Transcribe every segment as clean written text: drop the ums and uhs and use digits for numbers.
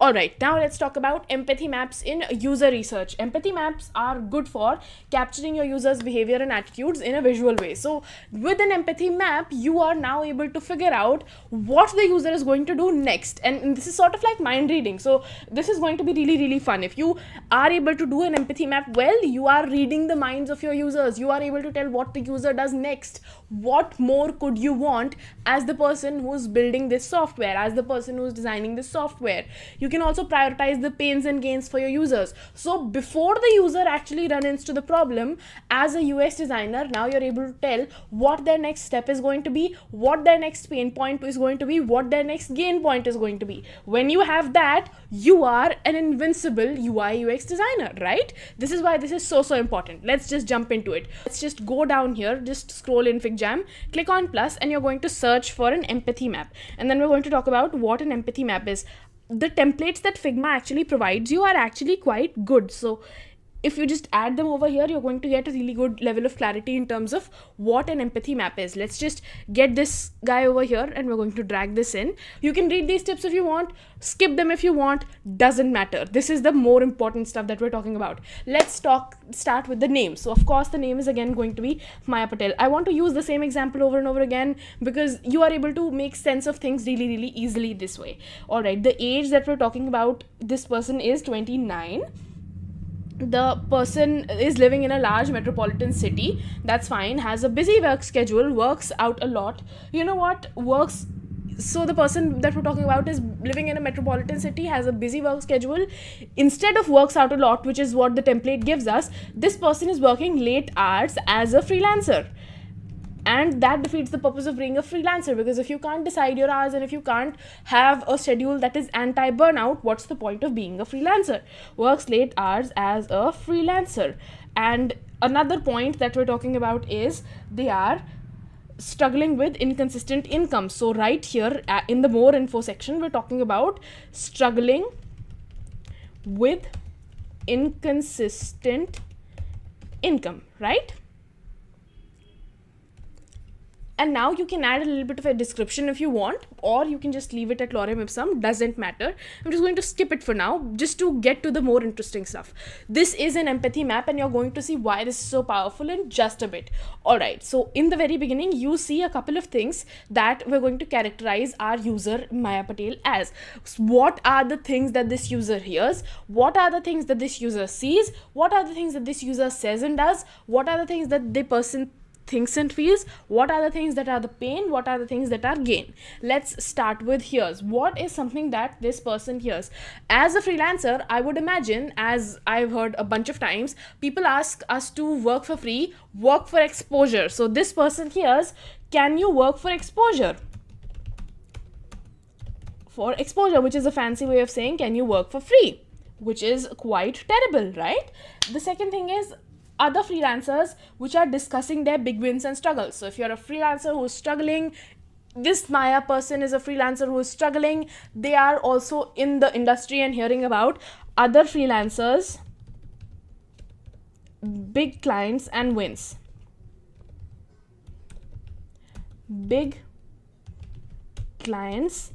Alright, now let's talk about empathy maps in user research. Empathy maps are good for capturing your user's behavior and attitudes in a visual way. So with an empathy map, you are now able to figure out what the user is going to do next. And this is sort of like mind reading. So this is going to be really, really fun. If you are able to do an empathy map well, you are reading the minds of your users. You are able to tell what the user does next. What more could you want as the person who's building this software, as the person who's designing this software? You can also prioritize the pains and gains for your users. So before the user actually runs into the problem, as a UX designer, now you're able to tell what their next step is going to be, what their next pain point is going to be, what their next gain point is going to be. When you have that, you are an invincible UI UX designer, right? This is why this is so important. Let's just jump into it. Let's just go down here, just scroll in FigJam, click on plus, and you're going to search for an empathy map. And then we're going to talk about what an empathy map is. The templates that Figma actually provides you are actually quite good. So if you just add them over here, you're going to get a really good level of clarity in terms of what an empathy map is. Let's just get this guy over here and we're going to drag this in. You can read these tips if you want, skip them if you want, doesn't matter. This is the more important stuff that we're talking about. Let's start with the name. So of course the name is again going to be Maya Patel. I want to use the same example over and over again because you are able to make sense of things really, really easily this way. All right, the age that we're talking about, this person is 29. The person is living in a large metropolitan city. That's fine. Has a busy work schedule, works out a lot. You know what? So the person that we're talking about is living in a metropolitan city, has a busy work schedule. Instead of works out a lot, which is what the template gives us, this person is working late hours as a freelancer. And that defeats the purpose of being a freelancer, because if you can't decide your hours and if you can't have a schedule that is anti-burnout, what's the point of being a freelancer? Works late hours as a freelancer. And another point that we're talking about is they are struggling with inconsistent income. So right here in the more info section, we're talking about struggling with inconsistent income, right? And now you can add a little bit of a description if you want, or you can just leave it at lorem ipsum, doesn't matter. I'm just going to skip it for now, just to get to the more interesting stuff. This is an empathy map and you're going to see why this is so powerful in just a bit. Alright, so in the very beginning, you see a couple of things that we're going to characterize our user Maya Patel as. What are the things that this user hears? What are the things that this user sees? What are the things that this user says and does? What are the things that the person thinks and feels? What are the things that are the pain? What are the things that are gain? Let's start with hears. What is something that this person hears? As a freelancer, I would imagine, as I've heard a bunch of times, people ask us to work for free, work for exposure. So this person hears, can you work for exposure? For exposure, which is a fancy way of saying, can you work for free? Which is quite terrible, right? The second thing is, other freelancers which are discussing their big wins and struggles. So if you're a freelancer who's struggling, this Maya person is a freelancer who is struggling. They are also in the industry and hearing about other freelancers, big clients and wins. Big clients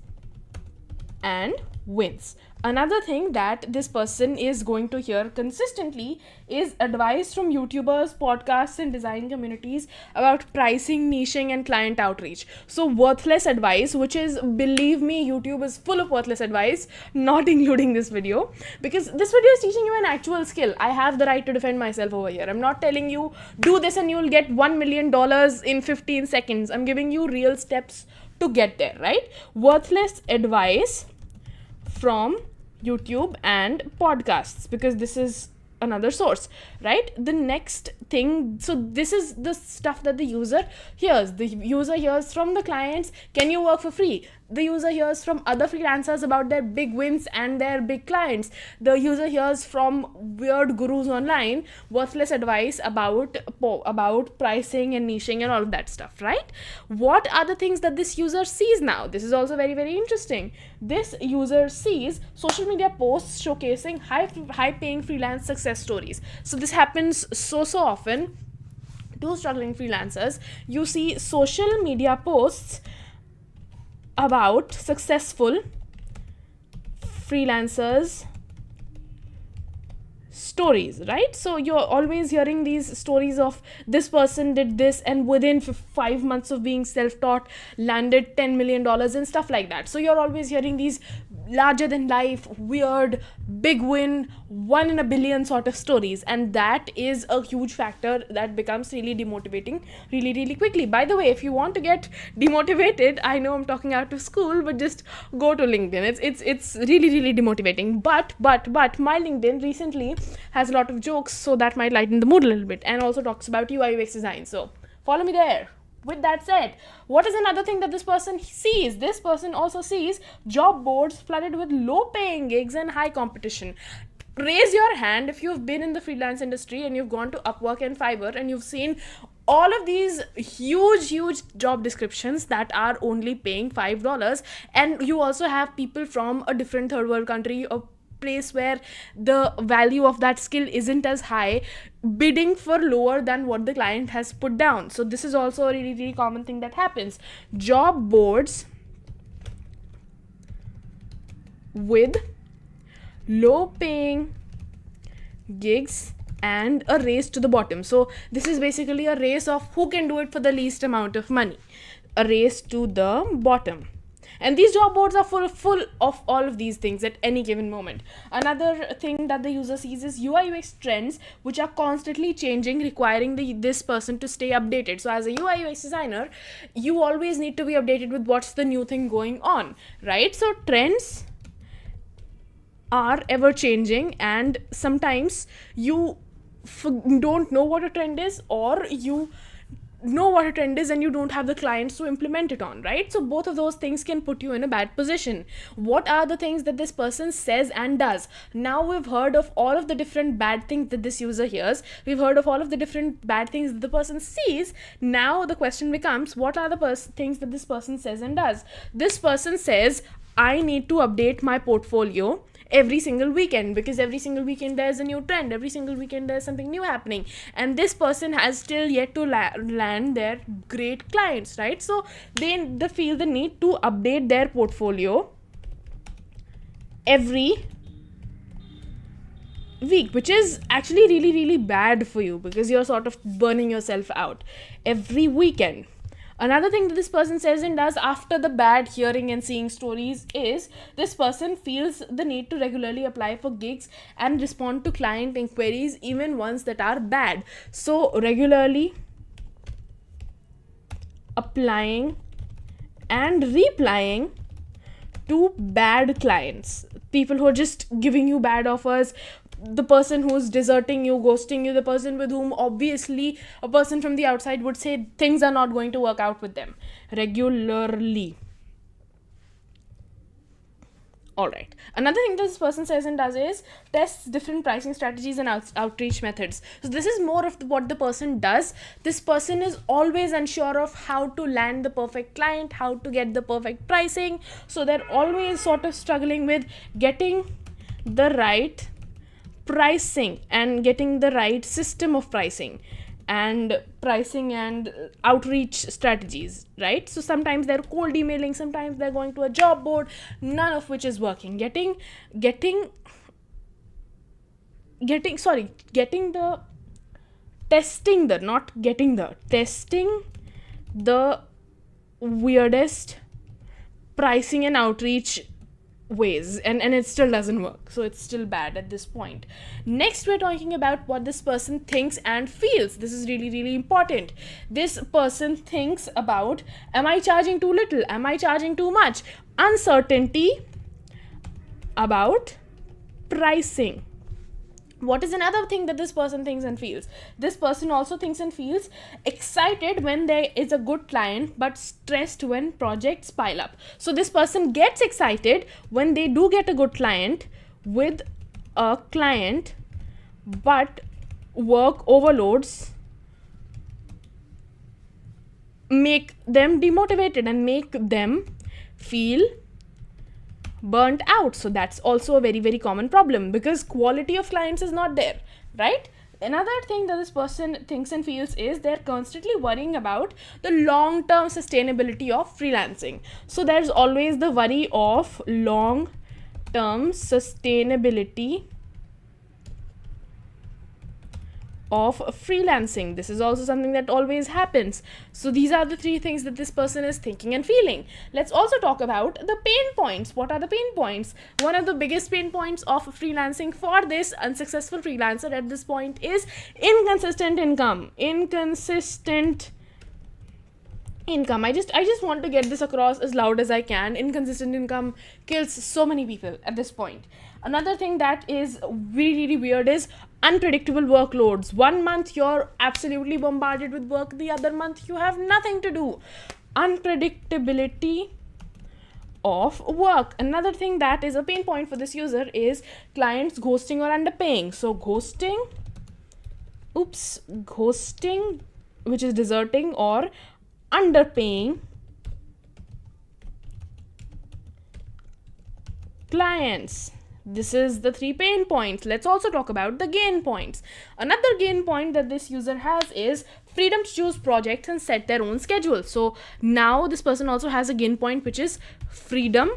and wins. Another thing that this person is going to hear consistently is advice from YouTubers, podcasts, and design communities about pricing, niching, and client outreach. So worthless advice, which is, believe me, YouTube is full of worthless advice, not including this video, because this video is teaching you an actual skill. I have the right to defend myself over here. I'm not telling you, do this and you'll get $1 million in 15 seconds. I'm giving you real steps to get there, right? Worthless advice from YouTube and podcasts, because this is another source, right? The next thing, so this is the stuff that the user hears. The user hears from the clients, can you work for free? The user hears from other freelancers about their big wins and their big clients. The user hears from weird gurus online worthless advice about pricing and niching and all of that stuff, right? What are the things that this user sees now? This is also very, very interesting. This user sees social media posts showcasing high paying freelance success stories. So this happens so often to struggling freelancers. You see social media posts about successful freelancers stories, right? So you're always hearing these stories of this person did this and within 5 months of being self-taught landed $10 million and stuff like that. So you're always hearing these larger than life, weird, big win, 1 in a billion sort of stories, and that is a huge factor that becomes really demotivating really, really quickly. By the way, if you want to get demotivated, I know I'm talking out of school, but just go to LinkedIn. It's really, really demotivating. But my LinkedIn recently has a lot of jokes, so that might lighten the mood a little bit, and also talks about UI UX design. So follow me there. With that said, what is another thing that this person sees? This person also sees job boards flooded with low-paying gigs and high competition. Raise your hand if you've been in the freelance industry and you've gone to Upwork and Fiverr and you've seen all of these huge job descriptions that are only paying $5, and you also have people from a different third world country, a place where the value of that skill isn't as high, bidding for lower than what the client has put down. So this is also a really, really common thing that happens. Job boards with low paying gigs and a race to the bottom. So this is basically a race of who can do it for the least amount of money, a race to the bottom. And these job boards are full of all of these things at any given moment. Another thing that the user sees is UI UX trends, which are constantly changing, requiring this person to stay updated. So as a UI UX designer, you always need to be updated with what's the new thing going on, right? So trends are ever changing, and sometimes you don't know what a trend is, or you know what a trend is and you don't have the clients to implement it on, right? So both of those things can put you in a bad position. What are the things that this person says and does? Now we've heard of all of the different bad things that this user hears. We've heard of all of the different bad things that the person sees. Now the question becomes, what are the things that this person says and does? This person says, I need to update my portfolio every single weekend, because every single weekend there's a new trend, every single weekend there's something new happening, and this person has still yet to land their great clients, right? So they feel the need to update their portfolio every week, which is actually really, really bad for you, because you're sort of burning yourself out every weekend. Another thing that this person says and does after the bad hearing and seeing stories is this person feels the need to regularly apply for gigs and respond to client inquiries, even ones that are bad. So regularly applying and replying to bad clients, people who are just giving you bad offers, the person who's deserting you, ghosting you, the person with whom obviously a person from the outside would say things are not going to work out with them, regularly. Alright, another thing that this person says and does is tests different pricing strategies and outreach methods. So this is more of what the person does. This person is always unsure of how to land the perfect client, how to get the perfect pricing. So they're always sort of struggling with getting the right pricing and getting the right system of pricing and outreach strategies, right? So sometimes they're cold emailing, sometimes they're going to a job board, none of which is working. Getting the testing the weirdest pricing and outreach ways, and it still doesn't work. So it's still bad at this point. Next, we're talking about what this person thinks and feels. This is really, really important. This person thinks about, am I charging too little? Am I charging too much? Uncertainty about pricing. What is another thing that this person thinks and feels? This person also thinks and feels excited when there is a good client, but stressed when projects pile up. So this person gets excited when they do get a good client with a client, but work overloads make them demotivated and make them feel burnt out. So that's also a very, very common problem, because quality of clients is not there, right? Another thing that this person thinks and feels is they're constantly worrying about the long-term sustainability of freelancing. So there's always the worry of long-term term sustainability of freelancing. This is also something that always happens. So these are the three things that this person is thinking and feeling. Let's also talk about the pain points. What are the pain points? One of the biggest pain points of freelancing for this unsuccessful freelancer at this point is inconsistent income. I just want to get this across as loud as I can. Inconsistent income kills so many people at this point. Another thing that is really, really weird is unpredictable workloads. 1 month you're absolutely bombarded with work, the other month you have nothing to do. Unpredictability of work. Another thing that is a pain point for this user is clients ghosting or underpaying. So ghosting, which is deserting, or underpaying clients. This is the 3 pain points. Let's also talk about the gain points. Another gain point that this user has is freedom to choose projects and set their own schedule. So now this person also has a gain point, which is freedom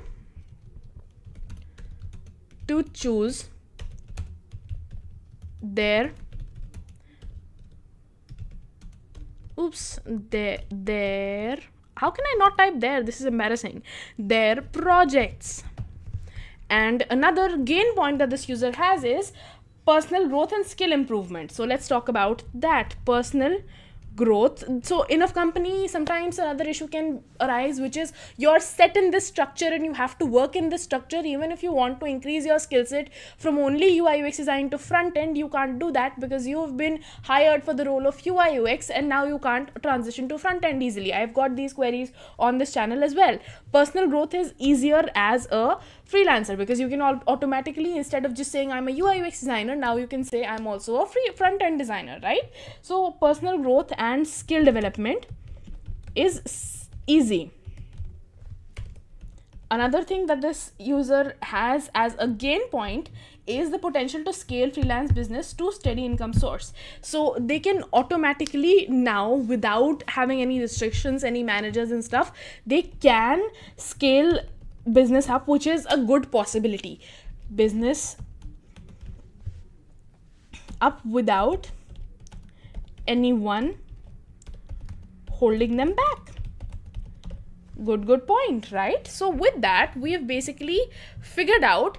to choose their how can I not type there? This is embarrassing. Their projects. And another gain point that this user has is personal growth and skill improvement. So let's talk about that. Personal growth. So in a company, sometimes another issue can arise, which is you're set in this structure and you have to work in this structure. Even if you want to increase your skill set from only UI UX design to front end, you can't do that because you've been hired for the role of UI UX and now you can't transition to front end easily. I've got these queries on this channel as well. Personal growth is easier as a freelancer because you can automatically, instead of just saying I'm a UI UX designer, now you can say I'm also a front end designer, right? So personal growth and skill development is easy. Another thing that this user has as a gain point is the potential to scale freelance business to steady income source. So they can automatically now, without having any restrictions, any managers and stuff, they can scale business up, which is a good possibility. Business up without anyone holding them back. Good point, right? So with that, we have basically figured out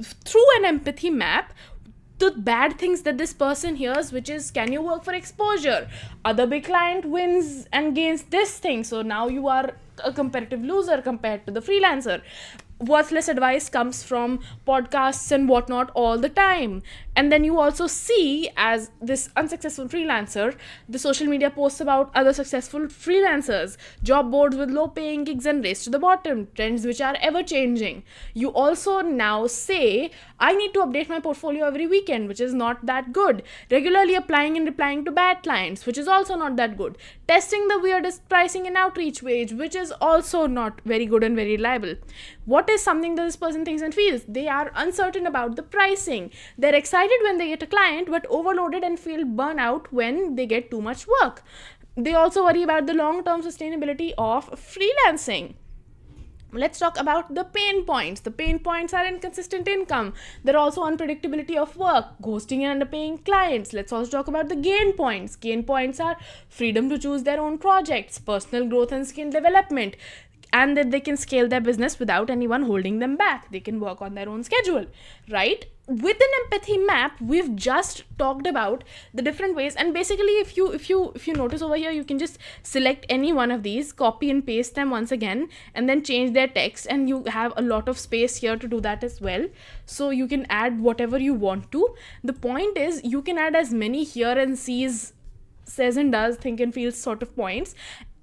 through an empathy map the bad things that this person hears, which is, can you work for exposure? Other big client wins and gains this thing, so now you are a competitive loser compared to the freelancer. Worthless advice comes from podcasts and whatnot all the time. And then you also see, as this unsuccessful freelancer, the social media posts about other successful freelancers, job boards with low paying gigs and race to the bottom, trends which are ever changing. You also now say, I need to update my portfolio every weekend, which is not that good. Regularly applying and replying to bad clients, which is also not that good. Testing the weirdest pricing and outreach wage, which is also not very good and very reliable. What is something that this person thinks and feels? They are uncertain about the pricing. They're excited when they get a client, but overloaded and feel burnout when they get too much work. They also worry about the long-term sustainability of freelancing. Let's talk about the pain points. The pain points are inconsistent income. There are also unpredictability of work, ghosting and underpaying clients. Let's also talk about the gain points. Gain points are freedom to choose their own projects, personal growth and skill development, and that they can scale their business without anyone holding them back. They can work on their own schedule, right? With an empathy map, we've just talked about the different ways, and basically if you notice over here, you can just select any one of these, copy and paste them once again, and then change their text, and you have a lot of space here to do that as well. So you can add whatever you want to. The point is, you can add as many here and sees, says and does, think and feels sort of points.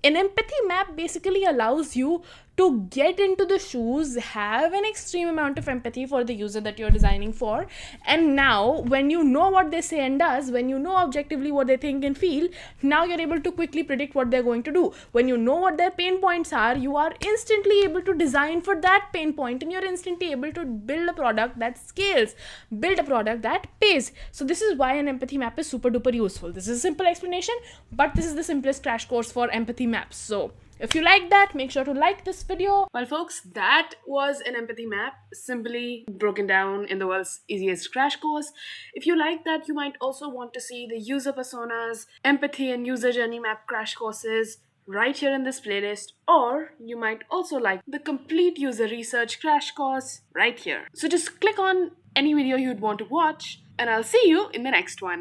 An empathy map basically allows you to get into the shoes, have an extreme amount of empathy for the user that you're designing for, and now when you know what they say and does, when you know objectively what they think and feel, now you're able to quickly predict what they're going to do. When you know what their pain points are, you are instantly able to design for that pain point, and you're instantly able to build a product that scales, build a product that pays. So this is why an empathy map is super duper useful. This is a simple explanation, but this is the simplest crash course for empathy maps. So If you like that, make sure to like this video. Well, folks, that was an empathy map, simply broken down in the world's easiest crash course. If you like that, you might also want to see the user personas, empathy and user journey map crash courses right here in this playlist, or you might also like the complete user research crash course right here. So just click on any video you'd want to watch, and I'll see you in the next one.